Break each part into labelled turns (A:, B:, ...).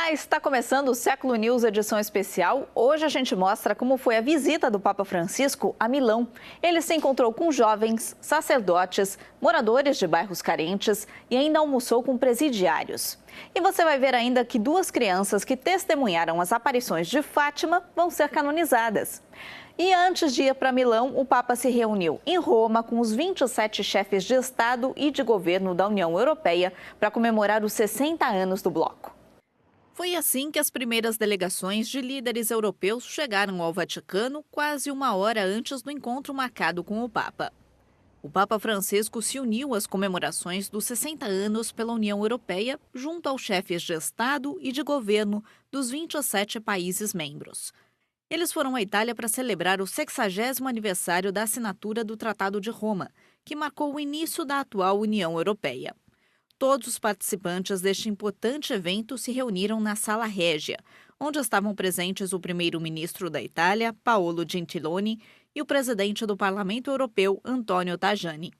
A: Olá, está começando o Século News edição especial. Hoje a gente mostra como foi a visita do Papa Francisco a Milão. Ele se encontrou com jovens, sacerdotes, moradores de bairros carentes e ainda almoçou com presidiários. E você vai ver ainda que duas crianças que testemunharam as aparições de Fátima vão ser canonizadas. E antes de ir para Milão, o Papa se reuniu em Roma com os 27 chefes de Estado e de governo da União Europeia para comemorar os 60 anos do bloco. Foi assim que as primeiras delegações de líderes europeus chegaram ao Vaticano quase uma hora antes do encontro marcado com o Papa. O Papa Francisco se uniu às comemorações dos 60 anos pela União Europeia junto aos chefes de Estado e de governo dos 27 países membros. Eles foram à Itália para celebrar o 60º aniversário da assinatura do Tratado de Roma, que marcou o início da atual União Europeia. Todos os participantes deste importante evento se reuniram na Sala Régia, onde estavam presentes o primeiro-ministro da Itália, Paolo Gentiloni, e o presidente do Parlamento Europeu, Antonio Tajani.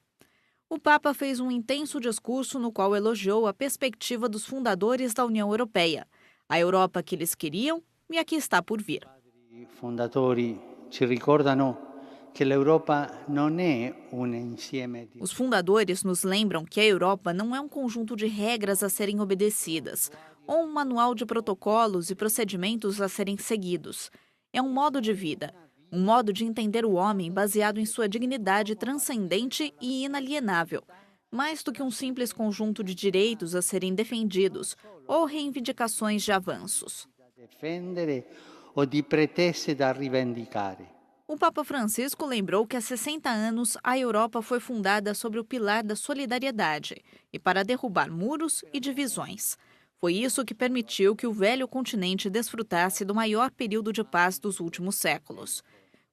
A: O Papa fez um intenso discurso no qual elogiou a perspectiva dos fundadores da União Europeia, a Europa que eles queriam e a que está por vir.
B: I fondatori ci ricordano que a Europa não é insieme di...
A: Os fundadores nos lembram que a Europa não é um conjunto de regras a serem obedecidas, ou um manual de protocolos e procedimentos a serem seguidos. É um modo de vida, um modo de entender o homem baseado em sua dignidade transcendente e inalienável, mais do que um simples conjunto de direitos a serem defendidos ou reivindicações de avanços.
B: defendere ou de pretese da rivendicare.
A: O Papa Francisco lembrou que há 60 anos a Europa foi fundada sobre o pilar da solidariedade e para derrubar muros e divisões. Foi isso que permitiu que o velho continente desfrutasse do maior período de paz dos últimos séculos.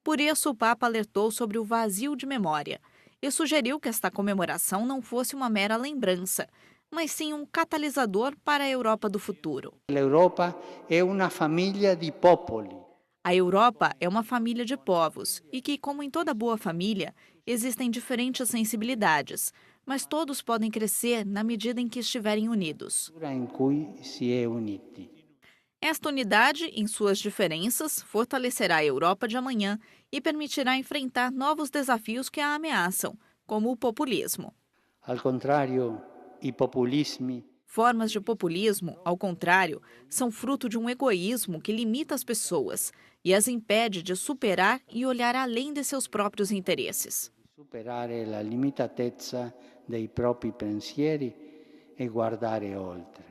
A: Por isso, o Papa alertou sobre o vazio de memória e sugeriu que esta comemoração não fosse uma mera lembrança, mas sim um catalisador para a Europa do futuro.
B: A Europa é uma família de popoli.
A: A Europa é uma família de povos e que, como em toda boa família, existem diferentes sensibilidades, mas todos podem crescer na medida em que estiverem unidos.
B: Em cui si è uniti.
A: Esta unidade, em suas diferenças, fortalecerá a Europa de amanhã e permitirá enfrentar novos desafios que a ameaçam, como o populismo.
B: Al contrario, i populismi
A: Formas de populismo, ao contrário, são fruto de um egoísmo que limita as pessoas e as impede de superar e olhar além de seus próprios interesses.
B: superare la limitatezza dei propri pensieri e guardare oltre.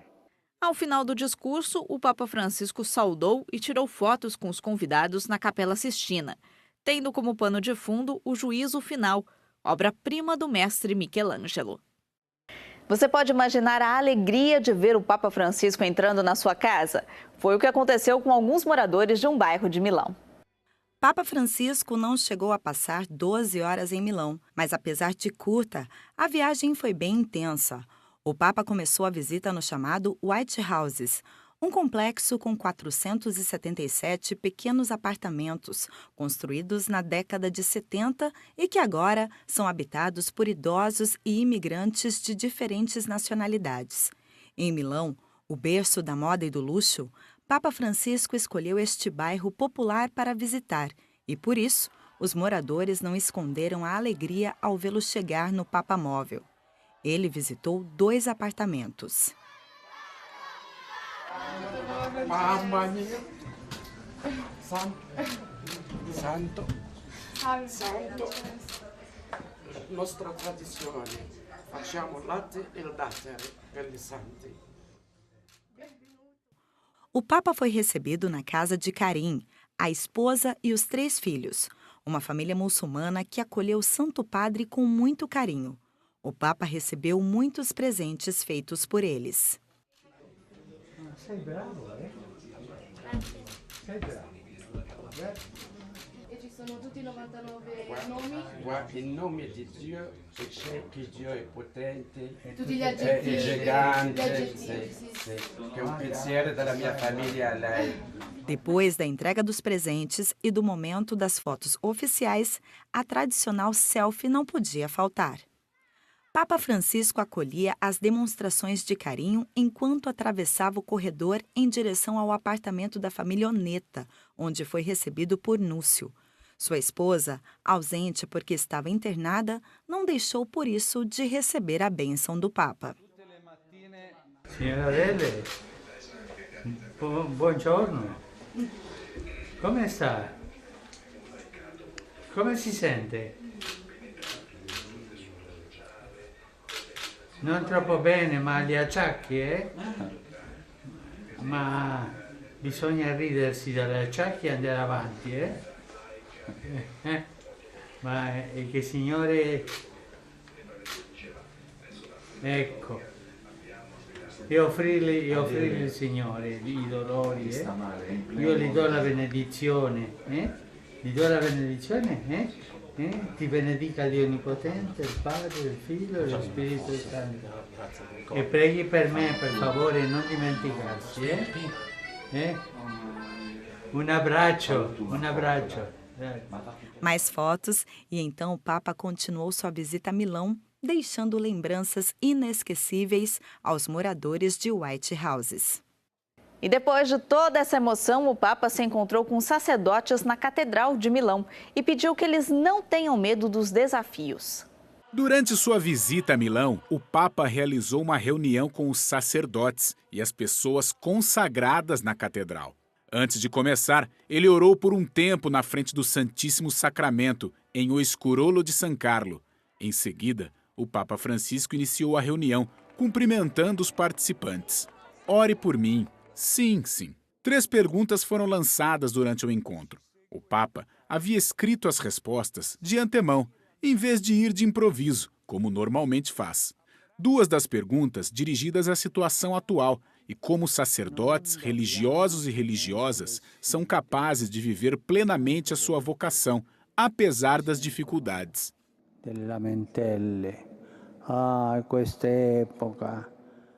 A: Ao final do discurso, o Papa Francisco saudou e tirou fotos com os convidados na Capela Sistina, tendo como pano de fundo o Juízo Final, obra-prima do mestre Michelangelo. Você pode imaginar a alegria de ver o Papa Francisco entrando na sua casa? Foi o que aconteceu com alguns moradores de um bairro de Milão.
C: Papa Francisco não chegou a passar 12 horas em Milão, mas apesar de curta, a viagem foi bem intensa. O Papa começou a visita no chamado White Houses, um complexo com 477 pequenos apartamentos, construídos na década de 70 e que agora são habitados por idosos e imigrantes de diferentes nacionalidades. Em Milão, o berço da moda e do luxo, Papa Francisco escolheu este bairro popular para visitar e, por isso, os moradores não esconderam a alegria ao vê-lo chegar no Papamóvel. Ele visitou 2 apartamentos.
D: Mamma mia, santo, nostra tradizione, facciamo latte e datteri per i santi.
C: O Papa foi recebido na casa de Karim, a esposa e os 3 filhos, uma família muçulmana que acolheu o Santo Padre com muito carinho. O Papa recebeu muitos presentes feitos por eles.
B: Sei bravo, Sei bravo.
E: E ci sono tutti i 99 nomi.
D: Guarda, in nome di Dio, c'è che Dio è potente,
E: Tutti gli
D: è
E: aggettivi.
D: gigante,
E: Gli aggettivi,
D: sì, che è un pensiero della mia famiglia a lei.
C: Depois da entrega dos presentes e do momento das fotos oficiais, a tradicional selfie não podia faltar. Papa Francisco acolhia as demonstrações de carinho enquanto atravessava o corredor em direção ao apartamento da família Oneta, onde foi recebido por Núcio. Sua esposa, ausente porque estava internada, não deixou por isso de receber a bênção do Papa.
B: Signora Adele, buongiorno. Come sta? Come si sente? Non troppo bene, ma gli acciacchi, eh? Ma bisogna ridersi dalle acciacchi e andare avanti, eh? Ma che Signore... Ecco. E offrirgli il Signore i dolori, eh? Io gli do la benedizione, eh? Gli do la benedizione, eh? Ti benedica Dio Onnipotente, il Padre, il Figlio e lo Spirito Santo. E preghi per me, per favore, non dimenticarsi, eh? Un abbraccio, un abbraccio.
C: Mais fotos e então o Papa continuou sua visita a Milão, deixando lembranças inesquecíveis aos moradores de White Houses.
A: E depois de toda essa emoção, o Papa se encontrou com sacerdotes na Catedral de Milão e pediu que eles não tenham medo dos desafios.
F: Durante sua visita a Milão, o Papa realizou uma reunião com os sacerdotes e as pessoas consagradas na catedral. Antes de começar, ele orou por um tempo na frente do Santíssimo Sacramento, em O Escurolo de San Carlo. Em seguida, o Papa Francisco iniciou a reunião, cumprimentando os participantes. Ore por mim. Sim, sim. 3 perguntas foram lançadas durante o encontro. O Papa havia escrito as respostas de antemão, em vez de ir de improviso, como normalmente faz. 2 das perguntas dirigidas à situação atual e como sacerdotes, religiosos e religiosas são capazes de viver plenamente a sua vocação, apesar das dificuldades.
B: Delle lamentele. Ah, questa época.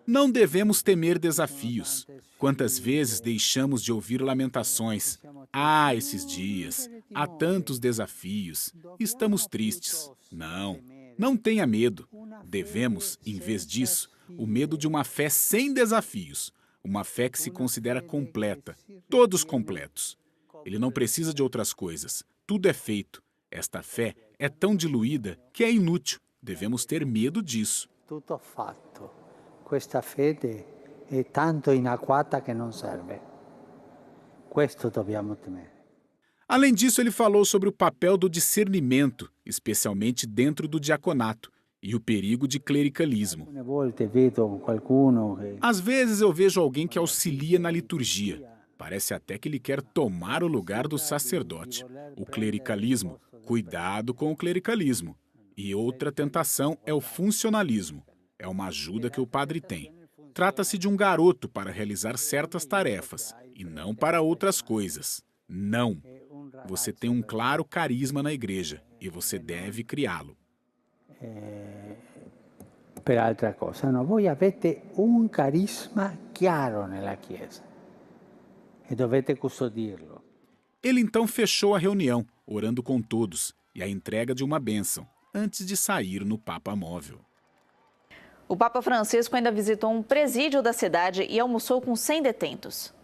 F: Não devemos temer desafios. Quantas vezes deixamos de ouvir lamentações? Ah, esses dias, há tantos desafios, estamos tristes. Não tenha medo. Devemos, em vez disso, o medo de uma fé sem desafios, uma fé que se considera completa, todos completos. Ele não precisa de outras coisas, tudo é feito. Esta fé é tão diluída que é inútil, devemos ter medo disso.
B: Tutto fatto. Questa fede è tanto inacquata che non serve. Questo dobbiamo temere.
F: Além disso, ele falou sobre o papel do discernimento, especialmente dentro do diaconato, e o perigo de clericalismo. Às vezes eu vejo alguém que auxilia na liturgia. Parece até que ele quer tomar o lugar do sacerdote. O clericalismo, cuidado com o clericalismo. E outra tentação é o funcionalismo. É uma ajuda que o padre tem. Trata-se de um garoto para realizar certas tarefas, e não para outras coisas. Não. Você tem um claro carisma na igreja, e você deve criá-lo.
B: Per altra cosa, no? Voi avete un carisma chiaro nella Chiesa e dovete custodirlo.
F: Ele então fechou a reunião, orando com todos, e a entrega de uma bênção, antes de sair no Papa Móvel.
A: O Papa Francisco ainda visitou um presídio da cidade e almoçou com 100 detentos.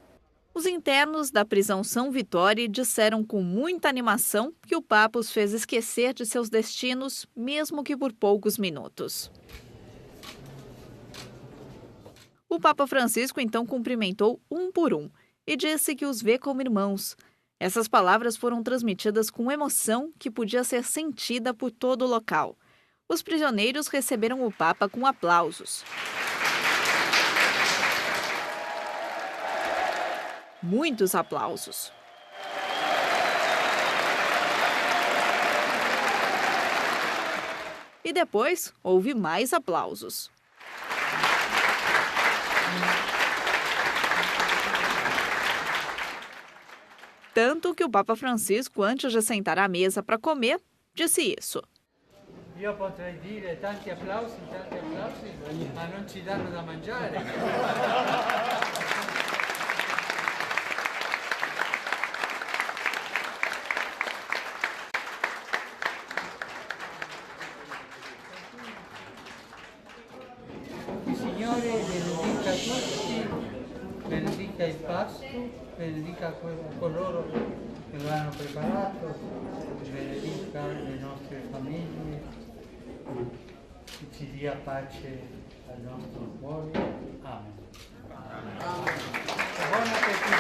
A: Os internos da prisão São Vitório disseram com muita animação que o Papa os fez esquecer de seus destinos, mesmo que por poucos minutos. O Papa Francisco então cumprimentou um por um e disse que os vê como irmãos. Essas palavras foram transmitidas com emoção que podia ser sentida por todo o local. Os prisioneiros receberam o Papa com aplausos. Muitos aplausos. E depois houve mais aplausos. Tanto que o Papa Francisco, antes de sentar à mesa para comer, disse isso.
B: Io potrei dire tanti applausi, ma non ci danno da mangiare. benedica tutti, benedica il pasto, benedica coloro che lo hanno preparato, benedica le nostre famiglie, che ci dia pace al nostro cuore. Amen. Buon appetito.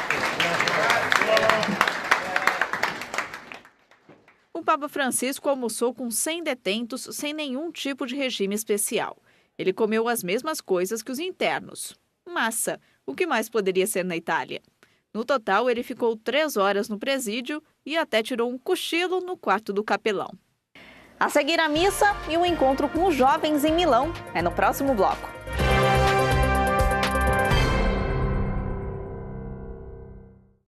A: O Papa Francisco almoçou com 100 detentos sem nenhum tipo de regime especial. Ele comeu as mesmas coisas que os internos. Massa, o que mais poderia ser na Itália? No total, ele ficou 3 horas no presídio e até tirou um cochilo no quarto do capelão. A seguir, a missa e o encontro com os jovens em Milão é no próximo bloco.